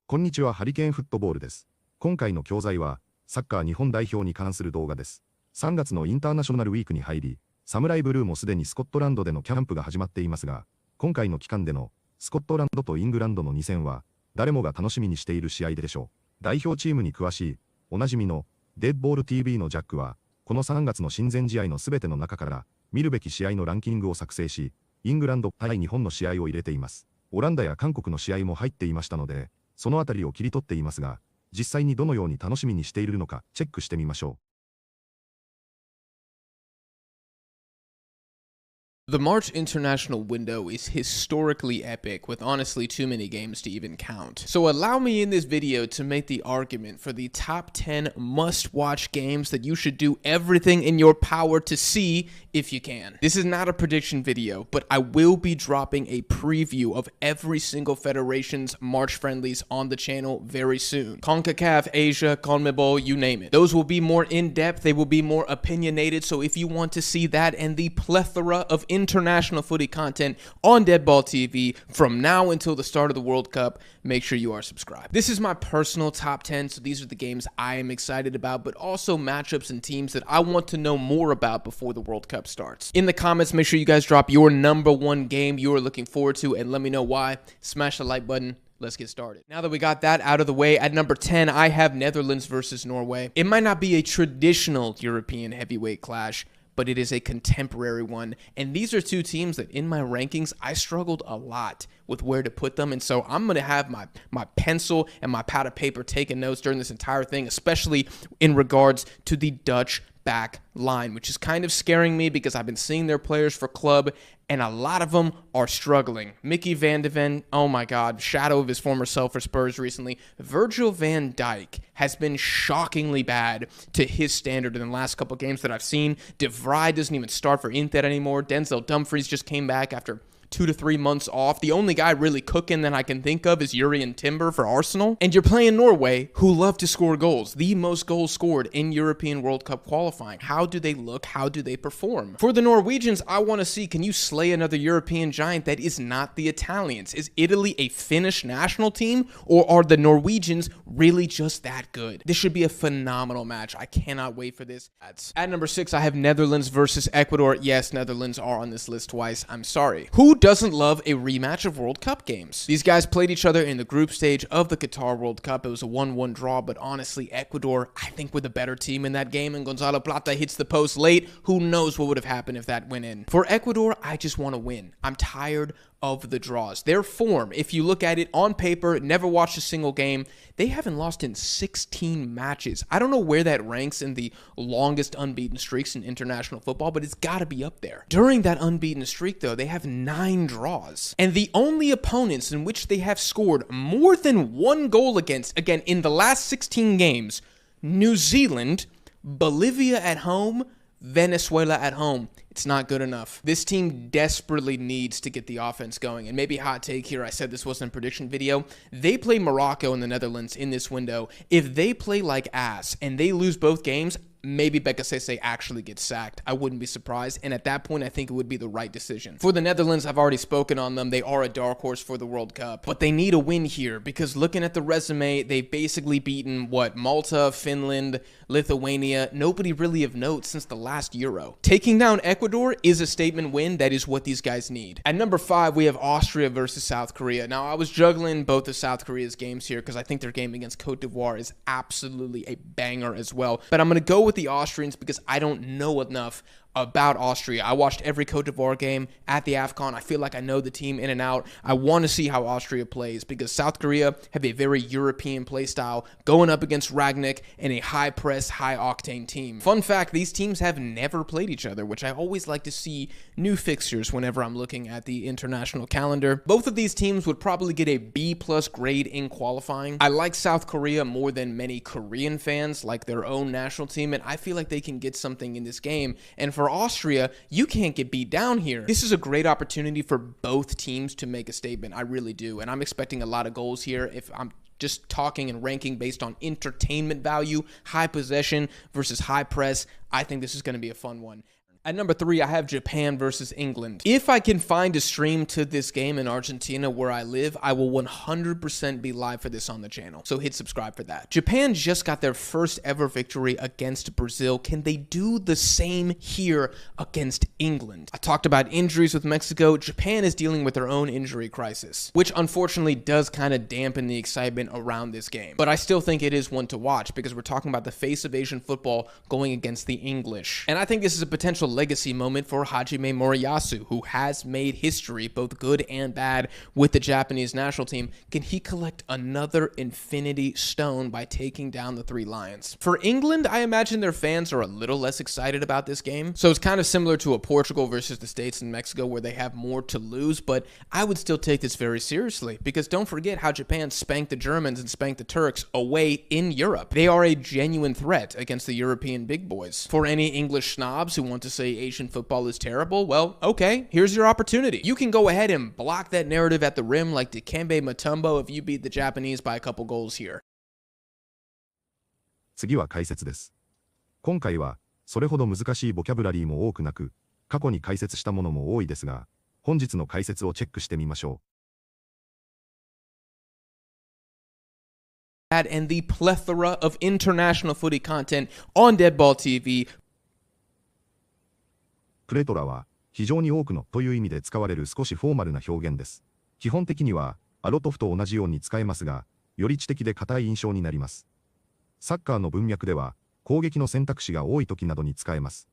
こんにちは、ハリケーンフットボールです。今回の教材は、サッカー日本代表に関する動画です。3月のインターナショナルウィークに入り、サムライブルーもすでにスコットランドでのキャンプが始まっていますが、今回の期間でのスコットランドとイングランドの2戦は、誰もが楽しみにしている試合でしょう。代表チームに詳しい、おなじみのDeadball TV のジャックは、この3月の親善試合のすべての中から、見るべき試合のランキングを作成し、イングランド対日本の試合を入れています。オランダや韓国の試合も入っていましたので、そのあたりを切り取っていますが、実際にどのように楽しみにしているのかチェックしてみましょう。The March international window is historically epic, with honestly too many games to even count. So allow me in this video to make the argument for the top 10 must-watch games that you should do everything in your power to see if you can. This is not a prediction video, but I will be dropping a preview of every single federation's March friendlies on the channel very soon. CONCACAF, Asia, CONMEBOL, you name it. Those will be more in-depth, they will be more opinionated, so if you want to see that and the plethora of international footy content on Deadball TV from now until the start of the World Cup, make sure you are subscribed. This is my personal top 10, so these are the games I am excited about, but also matchups and teams that I want to know more about before the World Cup starts. In the comments, make sure you guys drop your #1 game you are looking forward to and let me know why. Smash the like button. Let's get started. Now that we got that out of the way, at number 10, I have Netherlands versus Norway. It might not be a traditional European heavyweight clash, but it is a contemporary one. And these are two teams that in my rankings, I struggled a lot with where to put them. And so I'm going to have my pencil and my pad of paper taking notes during this entire thing, especially in regards to the Dutch back line, which is kind of scaring me because I've been seeing their players for club and a lot of them are struggling. Mickey van de Ven, oh my God, shadow of his former self for Spurs recently. Virgil van Dijk has been shockingly bad to his standard in the last couple games that I've seen. De Vrij doesn't even start for Inter anymore. Denzel Dumfries just came back after 2 to 3 months off. The only guy really cooking that I can think of is Urian Timber for Arsenal. And you're playing Norway, who love to score goals. The most goals scored in European World Cup qualifying. How do they look? How do they perform? For the Norwegians, I want to see, can you slay another European giant that is not the Italians? Is Italy a Finnish national team, or are the Norwegians really just that good? This should be a phenomenal match. I cannot wait for this. At number 6, I have Netherlands versus Ecuador. Yes, Netherlands are on this list twice. I'm sorry. Who doesn't love a rematch of World Cup games? These guys played each other in the group stage of the Qatar World Cup. It was a 1-1 draw, but honestly, Ecuador, I think, were the better team in that game, and Gonzalo Plata hits the post late. Who knows what would have happened if that went in? For Ecuador, I just want to win. I'm tired of the draws. Their form, if you look at it on paper, never watched a single game, they haven't lost in 16 matches. I don't know where that ranks in the longest unbeaten streaks in international football, but it's got to be up there. During that unbeaten streak, though, they have 9 draws. And the only opponents in which they have scored more than 1 goal against, again, in the last 16 games, New Zealand, Bolivia at home, Venezuela at home. It's not good enough. This team desperately needs to get the offense going. And maybe hot take here, I said this wasn't a prediction video. They play Morocco and the Netherlands in this window. If they play like ass and they lose both games, maybe Bekasese actually gets sacked. I wouldn't be surprised. And at that point, I think it would be the right decision. For the Netherlands, I've already spoken on them. They are a dark horse for the World Cup. But they need a win here because looking at the resume, they've basically beaten, Malta, Finland, Lithuania. Nobody really of note since the last Euro. Taking down Ecuador is a statement win. That is what these guys need. At number 5, we have Austria versus South Korea. Now, I was juggling both of South Korea's games here because I think their game against Cote d'Ivoire is absolutely a banger as well. But I'm going to go with the Austrians because I don't know enough about Austria. I watched every Cote d'Ivoire game at the AFCON. I feel like I know the team in and out. I want to see how Austria plays because South Korea have a very European play style going up against Ragnick and a high-press, high-octane team. Fun fact, these teams have never played each other, which I always like to see new fixtures whenever I'm looking at the international calendar. Both of these teams would probably get a B+ grade in qualifying. I like South Korea more than many Korean fans like their own national team, and I feel like they can get something in this game. And for Austria, you can't get beat down here. This is a great opportunity for both teams to make a statement. I really do. And I'm expecting a lot of goals here. If I'm just talking and ranking based on entertainment value, high possession versus high press, I think this is going to be a fun one. At number 3, I have Japan versus England. If I can find a stream to this game in Argentina where I live, I will 100% be live for this on the channel. So hit subscribe for that. Japan just got their first ever victory against Brazil. Can they do the same here against England? I talked about injuries with Mexico. Japan is dealing with their own injury crisis, which unfortunately does kind of dampen the excitement around this game. But I still think it is one to watch because we're talking about the face of Asian football going against the English. And I think this is a potential legacy moment for Hajime Moriyasu, who has made history, both good and bad, with the Japanese national team. Can he collect another Infinity Stone by taking down the Three Lions? For England, I imagine their fans are a little less excited about this game. So it's kind of similar to a Portugal versus the States and Mexico where they have more to lose, but I would still take this very seriously because don't forget how Japan spanked the Germans and spanked the Turks away in Europe. They are a genuine threat against the European big boys. For any English snobs who want to say Asian football is terrible, well, okay, here's your opportunity. You can go ahead and block that narrative at the rim like Dikembe Mutombo if you beat the Japanese by a couple goals here. 次は解説です。今回はそれほど難しいボキャブラリーも多くなく、過去に解説したものも多いですが、本日の解説をチェックしてみましょう。And the plethora of international footy content on Deadball TV. プレトラは非常に多くのという意味で使われる少しフォーマルな表現です。基本的にはアロトフと同じように使えますが、より知的で硬い印象になります。サッカーの文脈では攻撃の選択肢が多い時などに使えます。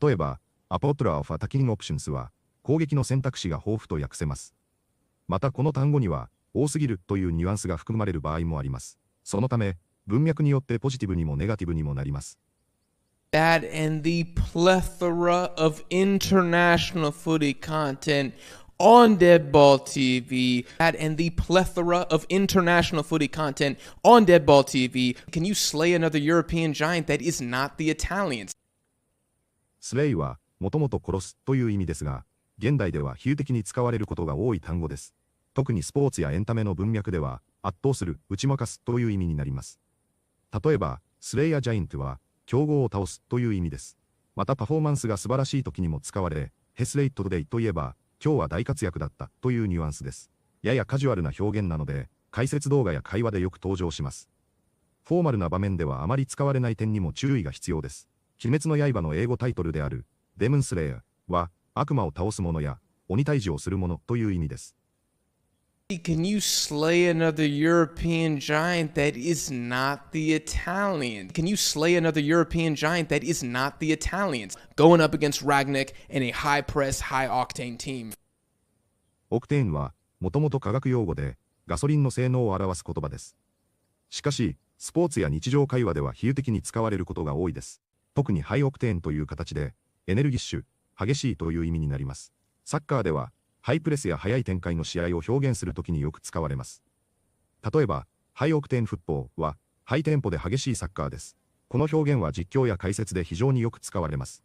例えば、アポトラーファタキングオプションスは攻撃の選択肢が豊富と訳せます。またこの単語には多すぎるというニュアンスが含まれる場合もあります。そのため、文脈によってポジティブにもネガティブにもなります。That and the plethora of international footy content on Deadball TV. That and the plethora of international footy content on Deadball TV. Can you slay another European giant that is not the Italians? スレイはもともと殺すという意味ですが、現代では比喩的に使われることが多い単語です。特にスポーツやエンタメの文脈では、圧倒する、打ち負かすという意味になります。例えば、スレイヤジャイントは、強豪を倒すという意味です。またパフォーマンスが素晴らしい時にも使われ、ヘスレイトデイといえば、今日は大活躍だったというニュアンスです。ややカジュアルな表現なので、解説動画や会話でよく登場します。フォーマルな場面ではあまり使われない点にも注意が必要です。鬼滅の刃の英語タイトルである、デモンスレイヤーは、悪魔を倒す者や、鬼退治をする者という意味です。Can you slay another European giant that is not the Italians? Can you slay another European giant that is not the Italians? Going up against Ragnick and a high-press, high-octane team. オクテーンは、もともと化学用語で、ガソリンの性能を表す言葉です。しかし、スポーツや日常会話では比喩的に使われることが多いです。特にハイオクテーンという形で、エネルギッシュ、激しいという意味になります。サッカーでは、ハイプレスや速い展開の試合を表現するときによく使われます。例えば、ハイオクテーンフットボールは、ハイテンポで激しいサッカーです。この表現は実況や解説で非常によく使われます。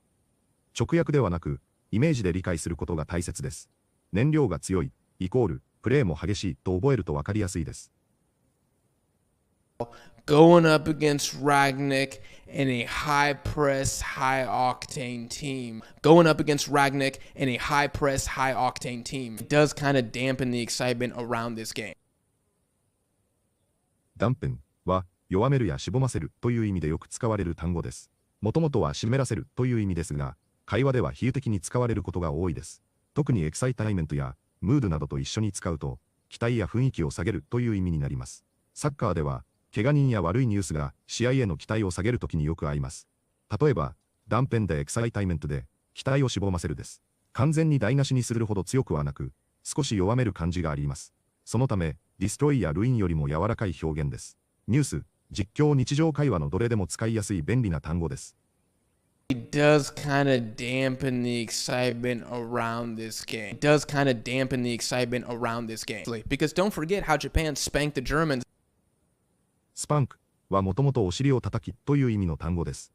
直訳ではなく、イメージで理解することが大切です。燃料が強い、イコール、プレーも激しいと覚えるとわかりやすいです。Going up against Ragnick and a high-press, high-octane team. Going up against Ragnick and a high-press, high-octane team. It does kind of dampen the excitement around this game. ダンペンは弱めるやしぼませるという意味でよく使われる単語です。もともとは湿らせるという意味ですが、会話では比喩的に使われることが多いです。特にエキサイタイメントやムードなどと一緒に使うと、期待や雰囲気を下げるという意味になります。サッカーでは、怪我人や悪いニュースが試合への期待を下げるときによく合います。例えば、ダンペンでエキサイタイメントで期待をしぼませるです。完全に台無しにするほど強くはなく、少し弱める感じがあります。そのため、ディストロイやルインよりも柔らかい表現です。ニュース、実況、日常会話のどれでも使いやすい便利な単語です。It does kind of dampen the excitement around this game. It does kind of dampen the excitement around this game. Because don't forget how Japan spanked the Germans. スパンクはもともとお尻を叩きという意味の単語です。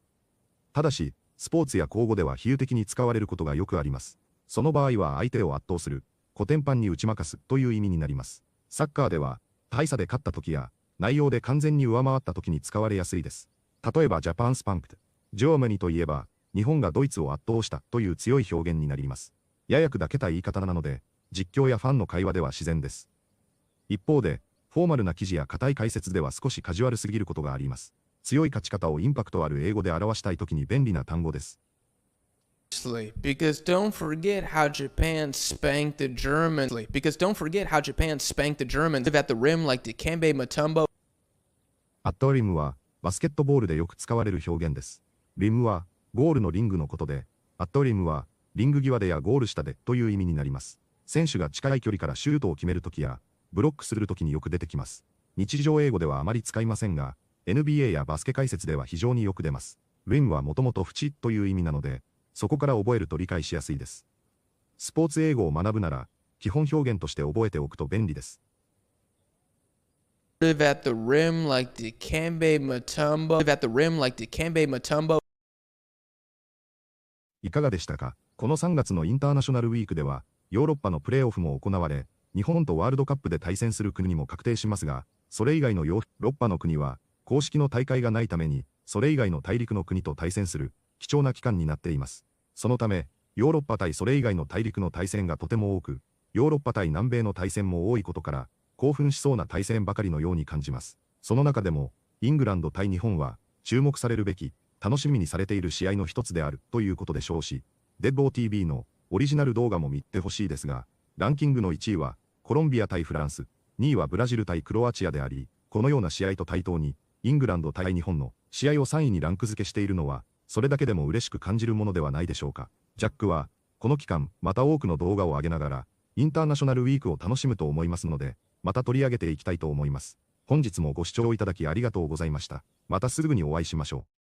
ただし、スポーツや口語では比喩的に使われることがよくあります。その場合は相手を圧倒する、コテンパンに打ち負かすという意味になります。サッカーでは、大差で勝った時や、内容で完全に上回った時に使われやすいです。例えばジャパンスパンク、ジョーマニといえば、日本がドイツを圧倒したという強い表現になります。やや砕けた言い方なので、実況やファンの会話では自然です。一方で、フォーマルな記事や硬い解説では少しカジュアルすぎることがあります。強い勝ち方をインパクトある英語で表したいときに便利な単語です。Because don't forget how Japan spanked the Germans. Because don't forget how Japan spanked the Germans at the rim like Dikembe Mutombo. アットリムはバスケットボールでよく使われる表現です。リムはゴールのリングのことで、アットリムはリング際でやゴール下でという意味になります。選手が近い距離からシュートを決めるときやブロックするときによく出てきます。日常英語ではあまり使いませんが、NBA やバスケ解説では非常によく出ます。リムはもともと縁という意味なので、そこから覚えると理解しやすいです。スポーツ英語を学ぶなら、基本表現として覚えておくと便利です。Live at the rim like Dikembe Mutombo. Live at the rim like Dikembe Mutombo. いかがでしたか？この3月のインターナショナルウィークでは、ヨーロッパのプレーオフも行われ、日本とワールドカップで対戦する国にも確定しますが、それ以外のヨーロッパの国は、公式の大会がないために、それ以外の大陸の国と対戦する貴重な期間になっています。そのため、ヨーロッパ対それ以外の大陸の対戦がとても多く、ヨーロッパ対南米の対戦も多いことから、興奮しそうな対戦ばかりのように感じます。その中でも、イングランド対日本は、注目されるべき、楽しみにされている試合の一つであるということでしょうし、DeadBall TV のオリジナル動画も見てほしいですが、ランキングの1位は、コロンビア対フランス、2位はブラジル対クロアチアであり、このような試合と対等に、イングランド対日本の試合を3位にランク付けしているのは、それだけでも嬉しく感じるものではないでしょうか。ジャックは、この期間、また多くの動画を上げながら、インターナショナルウィークを楽しむと思いますので、また取り上げていきたいと思います。本日もご視聴いただきありがとうございました。またすぐにお会いしましょう。